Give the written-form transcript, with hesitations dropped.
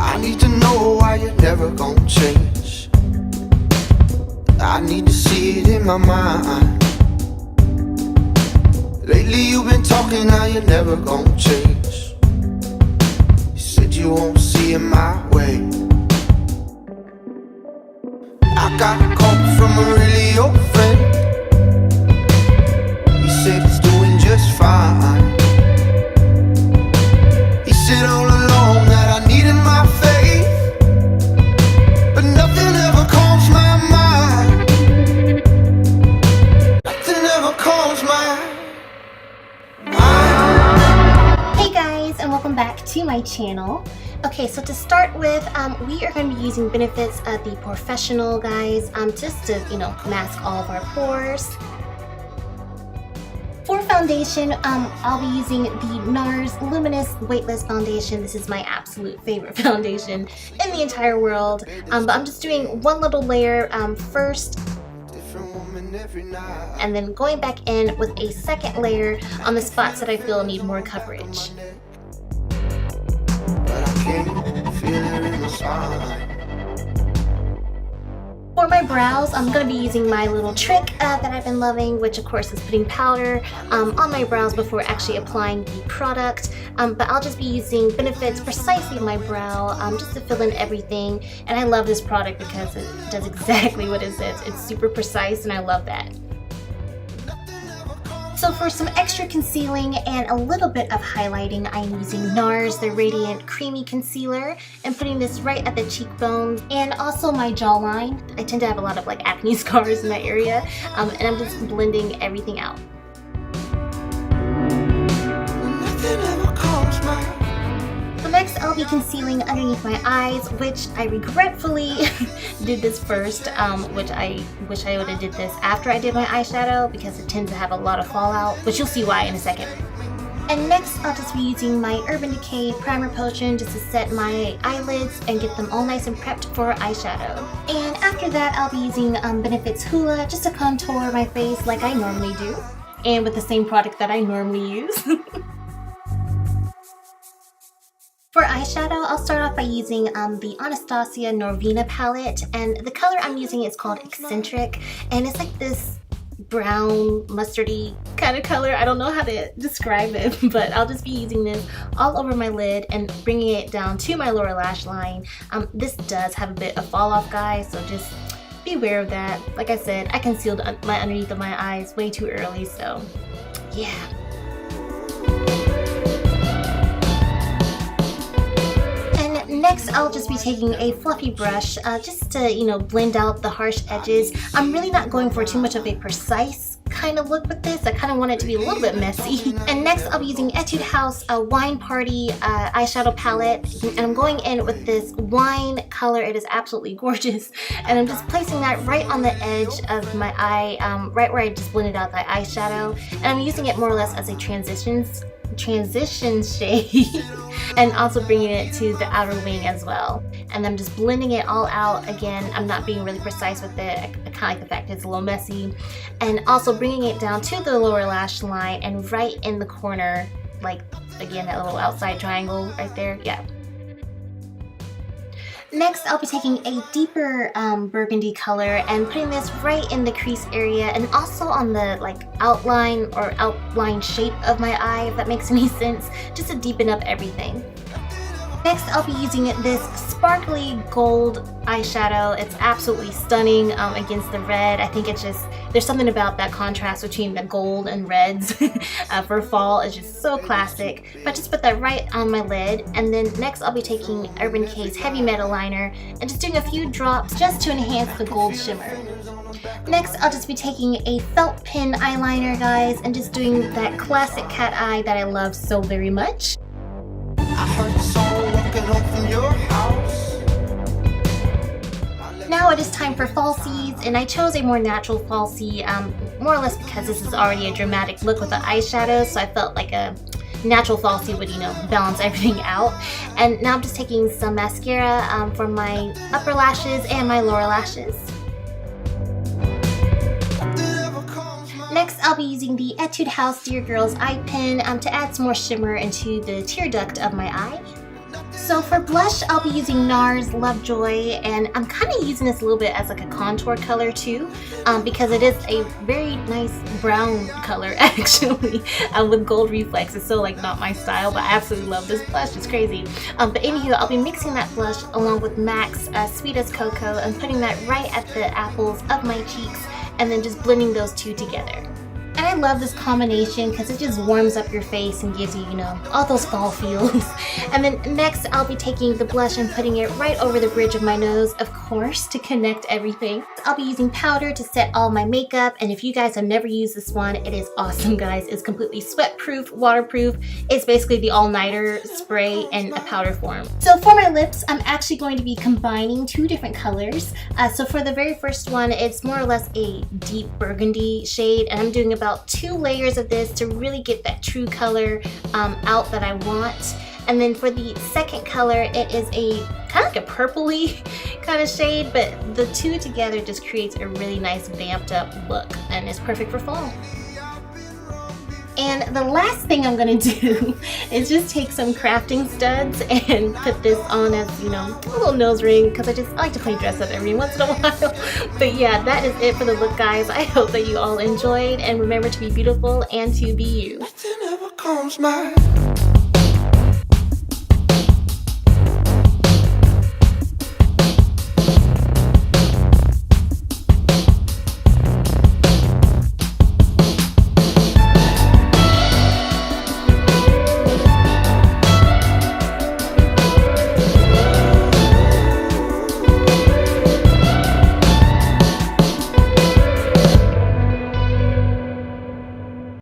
I need to know why you're never gonna change. I need to see it in my mind. Lately you've been talking how you're never gonna change. You said you won't see it my way. I got a call from a really old friend. He said he's doing just fine. He said all along that I needed my faith, but nothing ever calms my mind. Nothing ever calms my mind. Hey guys, and welcome back to my channel. Okay, so to start with, we are going to be using benefits of the Porefessional, guys, just to, mask all of our pores. For foundation, I'll be using the NARS Luminous Weightless Foundation. This is my absolute favorite foundation in the entire world. But I'm just doing one little layer first, and then going back in with a second layer on the spots that I feel need more coverage. For my brows, I'm going to be using my little trick that I've been loving, which of course is putting powder on my brows before actually applying the product. But I'll just be using benefits precisely in my brow just to fill in everything. And I love this product because it does exactly what it says. It's super precise and I love that. So for some extra concealing and a little bit of highlighting, I'm using NARS, the Radiant Creamy Concealer, and putting this right at the cheekbones and also my jawline. I tend to have a lot of acne scars in that area, and I'm just blending everything out. So next I'll be concealing underneath my eyes, which I regretfully did this first, which I wish I would have did this after I did my eyeshadow because it tends to have a lot of fallout, which you'll see why in a second. And next I'll just be using my Urban Decay Primer Potion just to set my eyelids and get them all nice and prepped for eyeshadow. And after that I'll be using Benefit's Hoola just to contour my face like I normally do, and with the same product that I normally use. For eyeshadow, I'll start off by using the Anastasia Norvina palette, and the color I'm using is called Eccentric, and it's like this brown, mustardy kind of color. I don't know how to describe it, but I'll just be using this all over my lid and bringing it down to my lower lash line. This does have a bit of fall off, guys, so just be aware of that. Like I said, I concealed my underneath of my eyes way too early, so yeah. Next, I'll just be taking a fluffy brush just to, blend out the harsh edges. I'm really not going for too much of a precise kind of look with this. I kind of want it to be a little bit messy. And next, I'll be using Etude House Wine Party eyeshadow palette. And I'm going in with this wine color. It is absolutely gorgeous. And I'm just placing that right on the edge of my eye, right where I just blended out the eyeshadow. And I'm using it more or less as a transition shade and also bringing it to the outer wing as well. And I'm just blending it all out. Again, I'm not being really precise with it. I kind of like the fact it's a little messy. And also bringing it down to the lower lash line and right in the corner, again, that little outside triangle right there. Yeah. Next, I'll be taking a deeper burgundy color and putting this right in the crease area and also on the outline shape of my eye, if that makes any sense, just to deepen up everything. Next, I'll be using this sparkly gold eyeshadow. It's absolutely stunning against the red. I think it's just, there's something about that contrast between the gold and reds for fall. It's just so classic. But just put that right on my lid. And then next I'll be taking Urban Decay's Heavy Metal Liner and just doing a few drops just to enhance the gold shimmer. Next, I'll just be taking a felt pen eyeliner, guys, and just doing that classic cat eye that I love so very much. I heard the song walking home from your house. Now it is time for falsies, and I chose a more natural falsie, more or less because this is already a dramatic look with the eyeshadow, so I felt like a natural falsie would, balance everything out. And now I'm just taking some mascara for my upper lashes and my lower lashes. Next, I'll be using the Etude House Dear Girls Eye Pen to add some more shimmer into the tear duct of my eye. So So for blush, I'll be using NARS LOVEJOY, and I'm kind of using this a little bit as like a contour color too, because it is a very nice brown color actually, with gold reflex. It's so like not my style, but I absolutely love this blush. It's crazy. But anywho, I'll be mixing that blush along with MAC's Sweet as Cocoa and putting that right at the apples of my cheeks, and then just blending those two together. And I love this combination because it just warms up your face and gives you, you know, all those fall feels. And then next, I'll be taking the blush and putting it right over the bridge of my nose, of course, to connect everything. I'll be using powder to set all my makeup, and if you guys have never used this one, it is awesome, guys. It's completely sweat-proof, waterproof. It's basically the all-nighter spray in a powder form. So for my lips, I'm actually going to be combining two different colors. So for the very first one, it's more or less a deep burgundy shade, and I'm doing about 2 layers of this to really get that true color out that I want. And then for the second color, it is a kind of like a purpley kind of shade, but the two together just creates a really nice vamped up look, and it's perfect for fall. And the last thing I'm gonna do is just take some crafting studs and put this on as, you know, a little nose ring, because I like to play dress up every once in a while. But yeah, that is it for the look, guys. I hope that you all enjoyed, and remember to be beautiful and to be you. Nothing ever calms my